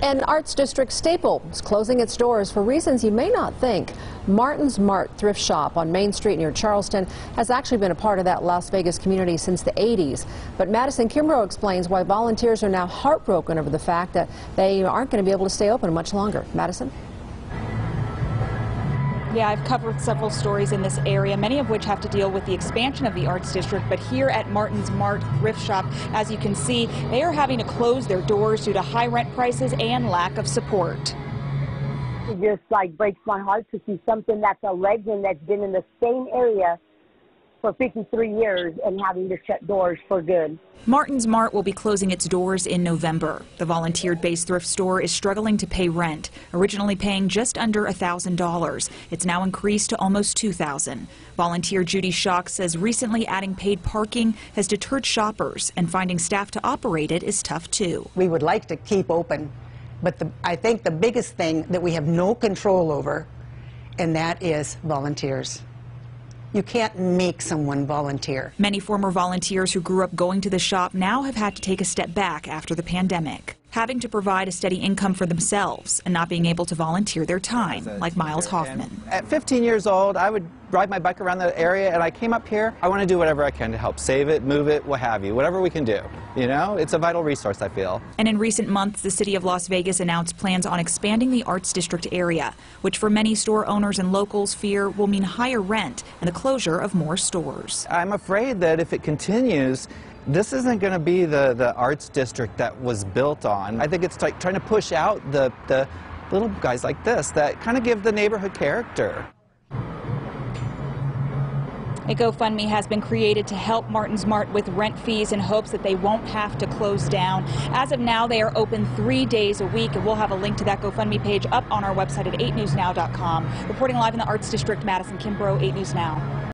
An Arts District staple is closing its doors for reasons you may not think. Martin's Mart thrift shop on Main Street near Charleston has actually been a part of that Las Vegas community since the 80s. But Madison Kimbrough explains why volunteers are now heartbroken over the fact that they aren't going to be able to stay open much longer. Madison? Yeah, I've covered several stories in this area, many of which have to deal with the expansion of the Arts District. But here at Martin's Mart thrift shop, as you can see, they are having to close their doors due to high rent prices and lack of support. It just breaks my heart to see something that's a legend that's been in the same area for 53 years and having to shut doors for good. Martin's Mart will be closing its doors in November. The volunteer-based thrift store is struggling to pay rent, originally paying just under $1,000. It's now increased to almost $2,000. Volunteer Judy Schock says recently adding paid parking has deterred shoppers, and finding staff to operate it is tough too. We would like to keep open, but I think the biggest thing that we have no control over, and that is volunteers. You can't make someone volunteer. Many former volunteers who grew up going to the shop now have had to take a step back after the pandemic, having to provide a steady income for themselves and not being able to volunteer their time, like Miles Hoffman. At 15 years old, I would ride my bike around the area, and I came up here. I want to do whatever I can to help save it, move it, what have you, whatever we can do. You know, it's a vital resource, I feel. And in recent months, the city of Las Vegas announced plans on expanding the Arts District area, which for many store owners and locals fear will mean higher rent and the closure of more stores. I'm afraid that if it continues, this isn't going to be the Arts District that was built on. I think it's like trying to push out the little guys like this that kind of give the neighborhood character. A GoFundMe has been created to help Martin's Mart with rent fees in hopes that they won't have to close down. As of now, they are open 3 days a week, and we'll have a link to that GoFundMe page up on our website at 8newsnow.com. Reporting live in the Arts District, Madison Kimbrough, 8 News Now.